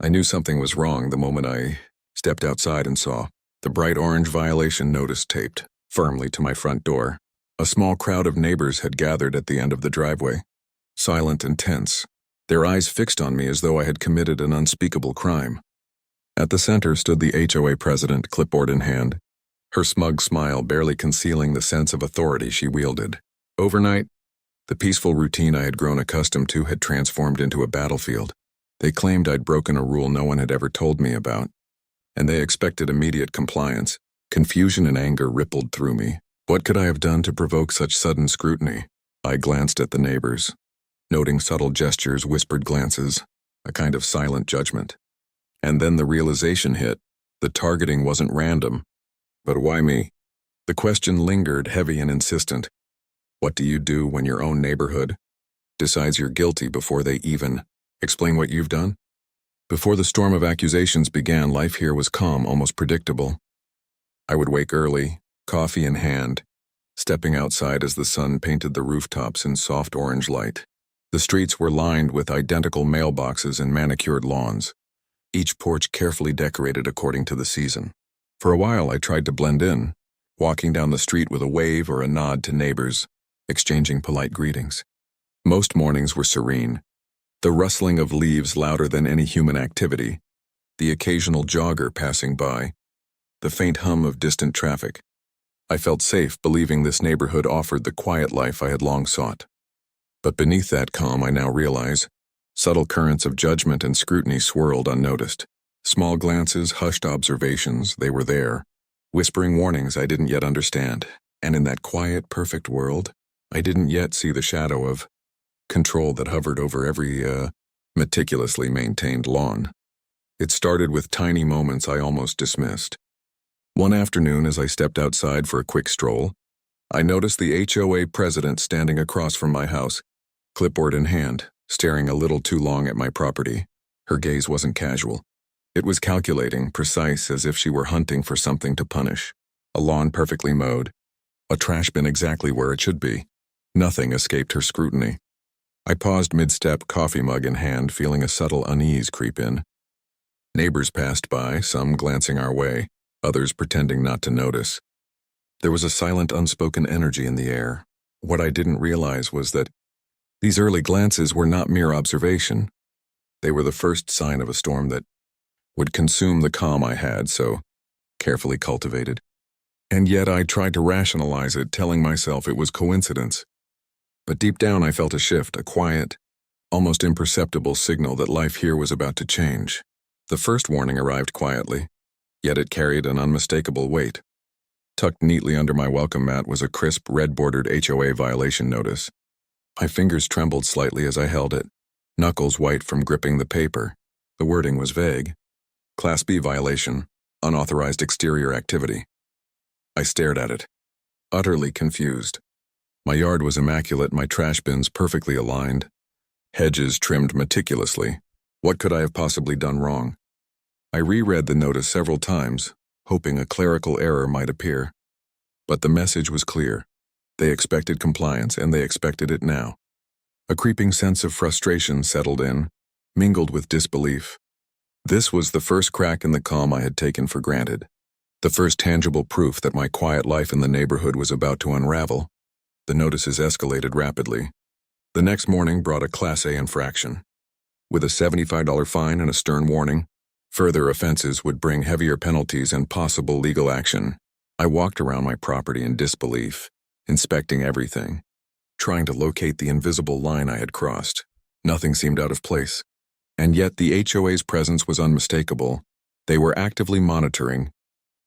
I knew something was wrong the moment I stepped outside and saw the bright orange violation notice taped firmly to my front door. A small crowd of neighbors had gathered at the end of the driveway, silent and tense, their eyes fixed on me as though I had committed an unspeakable crime. At the center stood the HOA president, clipboard in hand, her smug smile barely concealing the sense of authority she wielded. Overnight, the peaceful routine I had grown accustomed to had transformed into a battlefield. They claimed I'd broken a rule no one had ever told me about, and they expected immediate compliance. Confusion and anger rippled through me. What could I have done to provoke such sudden scrutiny? I glanced at the neighbors, noting subtle gestures, whispered glances, a kind of silent judgment. And then the realization hit. The targeting wasn't random. But why me? The question lingered, heavy and insistent. What do you do when your own neighborhood decides you're guilty before they even explain what you've done? Before the storm of accusations began, life here was calm, almost predictable. I would wake early, coffee in hand, stepping outside as the sun painted the rooftops in soft orange light. The streets were lined with identical mailboxes and manicured lawns, each porch carefully decorated according to the season. For a while I tried to blend in, walking down the street with a wave or a nod to neighbors, exchanging polite greetings. Most mornings were serene, the rustling of leaves louder than any human activity, the occasional jogger passing by, the faint hum of distant traffic. I felt safe believing this neighborhood offered the quiet life I had long sought. But beneath that calm, I now realize, subtle currents of judgment and scrutiny swirled unnoticed. Small glances, hushed observations, they were there, whispering warnings I didn't yet understand. And in that quiet, perfect world, I didn't yet see the shadow of control that hovered over every meticulously maintained lawn. It started with tiny moments I almost dismissed. One afternoon, as I stepped outside for a quick stroll, I noticed the HOA president standing across from my house, clipboard in hand, staring a little too long at my property. Her gaze wasn't casual. It was calculating, precise, as if she were hunting for something to punish. A lawn perfectly mowed, a trash bin exactly where it should be. Nothing escaped her scrutiny. I paused mid-step, coffee mug in hand, feeling a subtle unease creep in. Neighbors passed by, some glancing our way, others pretending not to notice. There was a silent, unspoken energy in the air. What I didn't realize was that these early glances were not mere observation. They were the first sign of a storm that would consume the calm I had so carefully cultivated. And yet I tried to rationalize it, telling myself it was coincidence. But deep down I felt a shift, a quiet, almost imperceptible signal that life here was about to change. The first warning arrived quietly, yet it carried an unmistakable weight. Tucked neatly under my welcome mat was a crisp, red-bordered HOA violation notice. My fingers trembled slightly as I held it, knuckles white from gripping the paper. The wording was vague. Class B violation, unauthorized exterior activity. I stared at it, utterly confused. My yard was immaculate, my trash bins perfectly aligned, hedges trimmed meticulously. What could I have possibly done wrong? I reread the notice several times, hoping a clerical error might appear. But the message was clear. They expected compliance, and they expected it now. A creeping sense of frustration settled in, mingled with disbelief. This was the first crack in the calm I had taken for granted. The first tangible proof that my quiet life in the neighborhood was about to unravel. The notices escalated rapidly. The next morning brought a Class A infraction. With a $75 fine and a stern warning, further offenses would bring heavier penalties and possible legal action. I walked around my property in disbelief, inspecting everything, trying to locate the invisible line I had crossed. Nothing seemed out of place. And yet the HOA's presence was unmistakable. They were actively monitoring,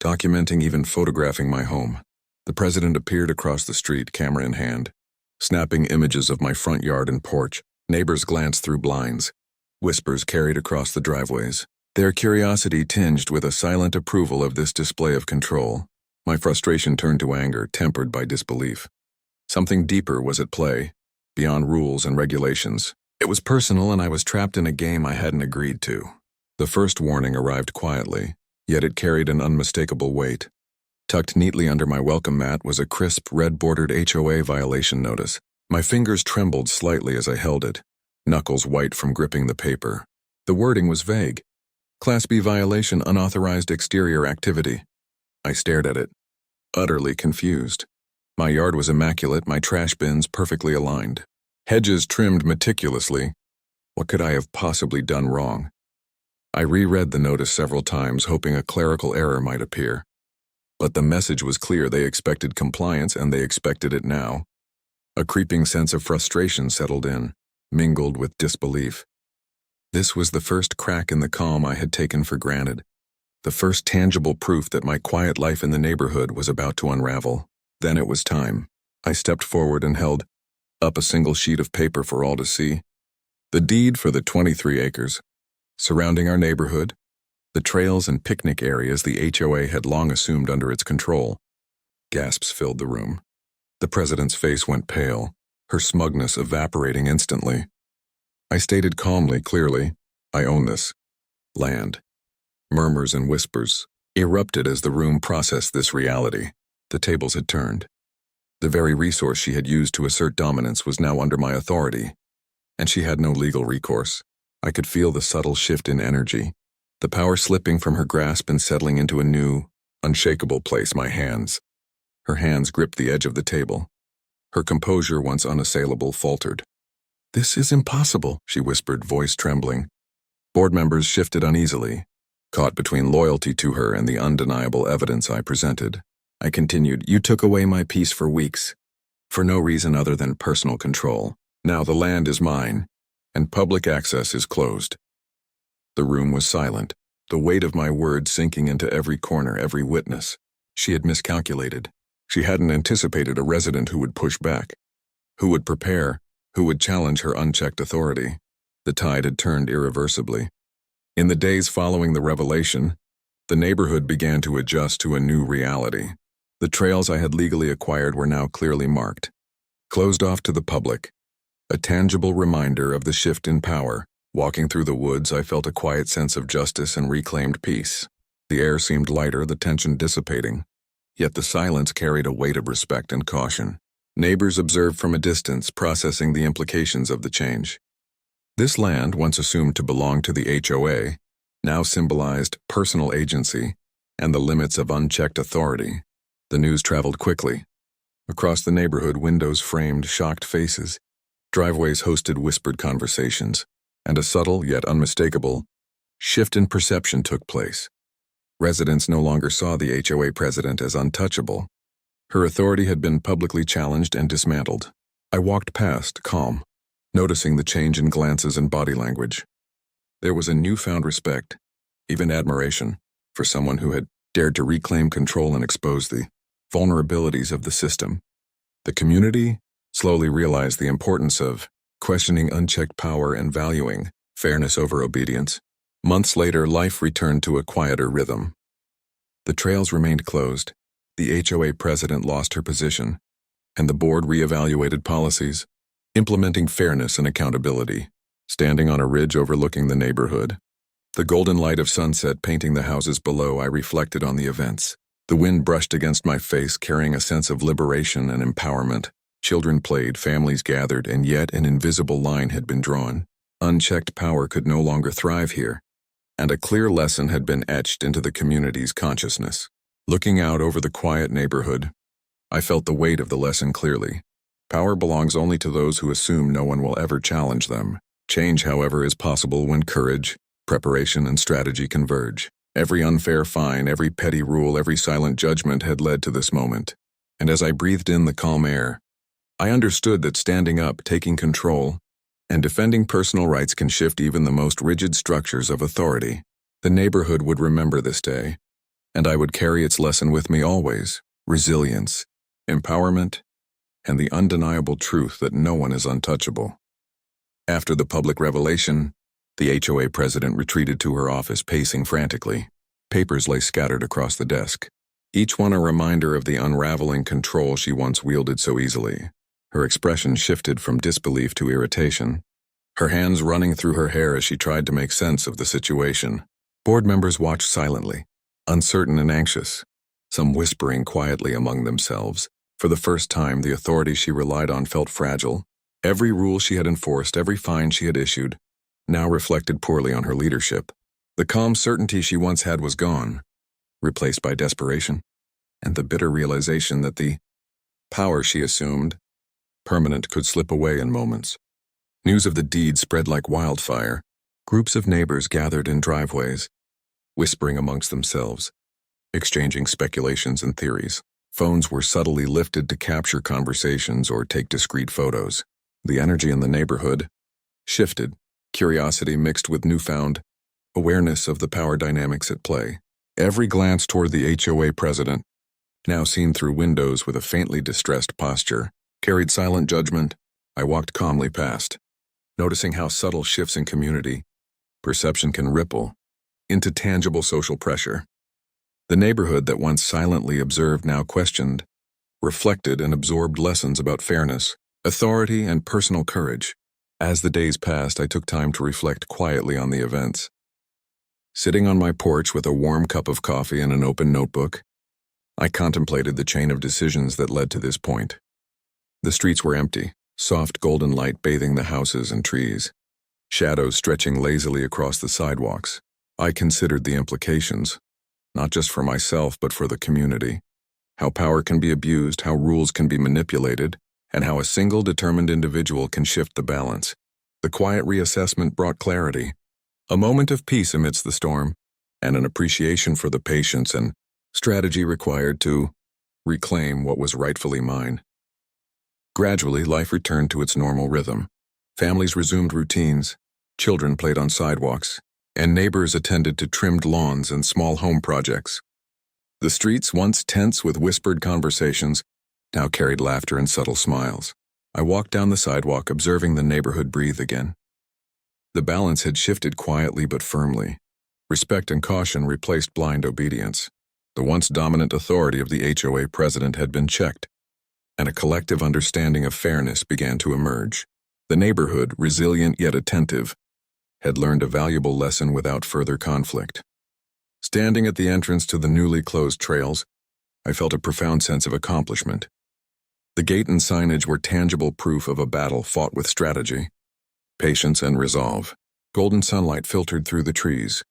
documenting, even photographing my home. The president appeared across the street, camera in hand, snapping images of my front yard and porch. Neighbors glanced through blinds. Whispers carried across the driveways, their curiosity tinged with a silent approval of this display of control. My frustration turned to anger, tempered by disbelief. Something deeper was at play, beyond rules and regulations. It was personal, and I was trapped in a game I hadn't agreed to. The first warning arrived quietly, yet it carried an unmistakable weight. Tucked neatly under my welcome mat was a crisp, red-bordered HOA violation notice. My fingers trembled slightly as I held it, knuckles white from gripping the paper. The wording was vague. Class B violation, unauthorized exterior activity. I stared at it, utterly confused. My yard was immaculate, my trash bins perfectly aligned. Hedges trimmed meticulously. What could I have possibly done wrong? I reread the notice several times, hoping a clerical error might appear. But the message was clear. They expected compliance, and they expected it now. A creeping sense of frustration settled in, mingled with disbelief. This was the first crack in the calm I had taken for granted, the first tangible proof that my quiet life in the neighborhood was about to unravel. Then it was time. I stepped forward and held up a single sheet of paper for all to see. The deed for the 23 acres surrounding our neighborhood, the trails and picnic areas the HOA had long assumed under its control. Gasps filled the room. The president's face went pale, her smugness evaporating instantly. I stated calmly, clearly, I own this land. Murmurs and whispers erupted as the room processed this reality. The tables had turned. The very resource she had used to assert dominance was now under my authority, and she had no legal recourse. I could feel the subtle shift in energy, the power slipping from her grasp and settling into a new, unshakable place. My hands. Her hands gripped the edge of the table. Her composure, once unassailable, faltered. "This is impossible," she whispered, voice trembling. Board members shifted uneasily, caught between loyalty to her and the undeniable evidence I presented. I continued, "You took away my peace for weeks, for no reason other than personal control. Now the land is mine, and public access is closed." The room was silent, the weight of my words sinking into every corner, every witness. She had miscalculated. She hadn't anticipated a resident who would push back, who would prepare, who would challenge her unchecked authority. The tide had turned irreversibly. In the days following the revelation, the neighborhood began to adjust to a new reality. The trails I had legally acquired were now clearly marked, closed off to the public, a tangible reminder of the shift in power. Walking through the woods, I felt a quiet sense of justice and reclaimed peace. The air seemed lighter, the tension dissipating, yet the silence carried a weight of respect and caution. Neighbors observed from a distance, processing the implications of the change. This land, once assumed to belong to the HOA, now symbolized personal agency and the limits of unchecked authority. The news traveled quickly. Across the neighborhood, windows framed shocked faces, driveways hosted whispered conversations, and a subtle yet unmistakable shift in perception took place. Residents no longer saw the HOA president as untouchable. Her authority had been publicly challenged and dismantled. I walked past, calm, noticing the change in glances and body language. There was a newfound respect, even admiration, for someone who had dared to reclaim control and expose the vulnerabilities of the system. The community slowly realized the importance of questioning unchecked power and valuing fairness over obedience. Months later, life returned to a quieter rhythm. The trails remained closed, the HOA president lost her position, and the board reevaluated policies, implementing fairness and accountability. Standing on a ridge overlooking the neighborhood, the golden light of sunset painting the houses below, I reflected on the events. The wind brushed against my face, carrying a sense of liberation and empowerment. Children played, families gathered, and yet an invisible line had been drawn. Unchecked power could no longer thrive here, and a clear lesson had been etched into the community's consciousness. Looking out over the quiet neighborhood, I felt the weight of the lesson clearly. Power belongs only to those who assume no one will ever challenge them. Change, however, is possible when courage, preparation, and strategy converge. Every unfair fine, every petty rule, every silent judgment had led to this moment. And as I breathed in the calm air, I understood that standing up, taking control, and defending personal rights can shift even the most rigid structures of authority. The neighborhood would remember this day, and I would carry its lesson with me always: resilience, empowerment, and the undeniable truth that no one is untouchable. After the public revelation, the HOA president retreated to her office, pacing frantically. Papers lay scattered across the desk, each one a reminder of the unraveling control she once wielded so easily. Her expression shifted from disbelief to irritation, her hands running through her hair as she tried to make sense of the situation. Board members watched silently, uncertain and anxious, some whispering quietly among themselves. For the first time, the authority she relied on felt fragile. Every rule she had enforced, every fine she had issued, now reflected poorly on her leadership. The calm certainty she once had was gone, replaced by desperation, and the bitter realization that the power she assumed, permanent, could slip away in moments. News of the deed spread like wildfire. Groups of neighbors gathered in driveways, whispering amongst themselves, exchanging speculations and theories. Phones were subtly lifted to capture conversations or take discreet photos. The energy in the neighborhood shifted, curiosity mixed with newfound awareness of the power dynamics at play. Every glance toward the HOA president, now seen through windows with a faintly distressed posture, carried silent judgment. I walked calmly past, noticing how subtle shifts in community perception can ripple into tangible social pressure. The neighborhood that once silently observed now questioned, reflected, and absorbed lessons about fairness, authority, and personal courage. As the days passed, I took time to reflect quietly on the events. Sitting on my porch with a warm cup of coffee and an open notebook, I contemplated the chain of decisions that led to this point. The streets were empty, soft golden light bathing the houses and trees, shadows stretching lazily across the sidewalks. I considered the implications, not just for myself but for the community. How power can be abused, how rules can be manipulated, and how a single determined individual can shift the balance. The quiet reassessment brought clarity, a moment of peace amidst the storm, and an appreciation for the patience and strategy required to reclaim what was rightfully mine. Gradually, life returned to its normal rhythm. Families resumed routines, children played on sidewalks, and neighbors attended to trimmed lawns and small home projects. The streets, once tense with whispered conversations, now carried laughter and subtle smiles. I walked down the sidewalk, observing the neighborhood breathe again. The balance had shifted quietly but firmly. Respect and caution replaced blind obedience. The once dominant authority of the HOA president had been checked, and a collective understanding of fairness began to emerge. The neighborhood, resilient yet attentive, had learned a valuable lesson without further conflict. Standing at the entrance to the newly closed trails, I felt a profound sense of accomplishment. The gate and signage were tangible proof of a battle fought with strategy, patience, and resolve. Golden sunlight filtered through the trees,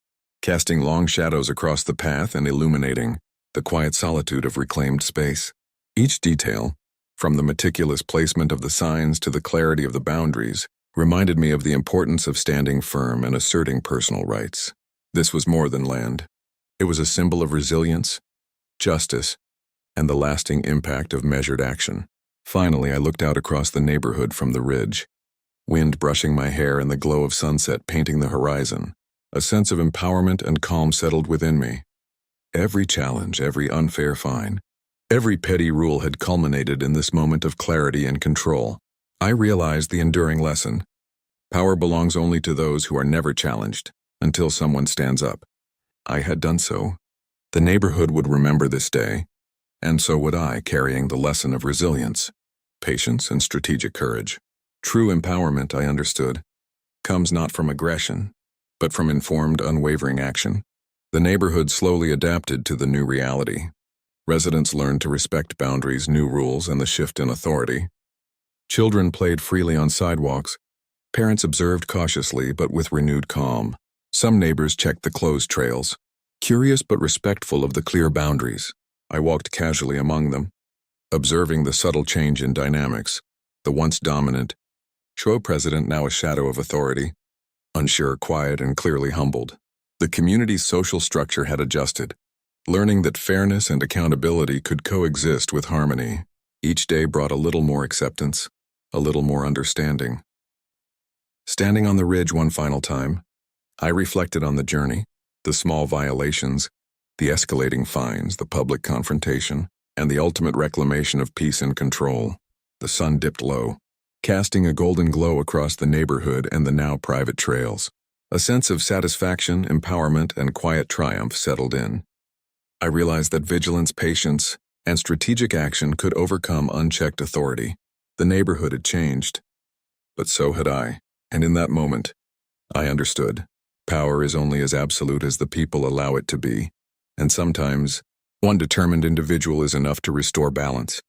casting long shadows across the path and illuminating the quiet solitude of reclaimed space. Each detail, from the meticulous placement of the signs to the clarity of the boundaries, reminded me of the importance of standing firm and asserting personal rights. This was more than land. It was a symbol of resilience, justice, and the lasting impact of measured action. Finally, I looked out across the neighborhood from the ridge, wind brushing my hair and the glow of sunset painting the horizon. A sense of empowerment and calm settled within me. Every challenge, every unfair fine, every petty rule had culminated in this moment of clarity and control. I realized the enduring lesson. Power belongs only to those who are never challenged, until someone stands up. I had done so. The neighborhood would remember this day, and so would I, carrying the lesson of resilience, patience, and strategic courage. True empowerment, I understood, comes not from aggression, but from informed, unwavering action. The neighborhood slowly adapted to the new reality. Residents learned to respect boundaries, new rules, and the shift in authority. Children played freely on sidewalks. Parents observed cautiously but with renewed calm. Some neighbors checked the closed trails, curious but respectful of the clear boundaries. I walked casually among them, observing the subtle change in dynamics. The once dominant HOA president, now a shadow of authority, unsure, quiet, and clearly humbled. The community's social structure had adjusted, learning that fairness and accountability could coexist with harmony. Each day brought a little more acceptance, a little more understanding. Standing on the ridge one final time, I reflected on the journey, the small violations, the escalating fines, the public confrontation, and the ultimate reclamation of peace and control. The sun dipped low, casting a golden glow across the neighborhood and the now private trails. A sense of satisfaction, empowerment, and quiet triumph settled in. I realized that vigilance, patience, and strategic action could overcome unchecked authority. The neighborhood had changed, but so had I, and in that moment, I understood. Power is only as absolute as the people allow it to be, and sometimes one determined individual is enough to restore balance.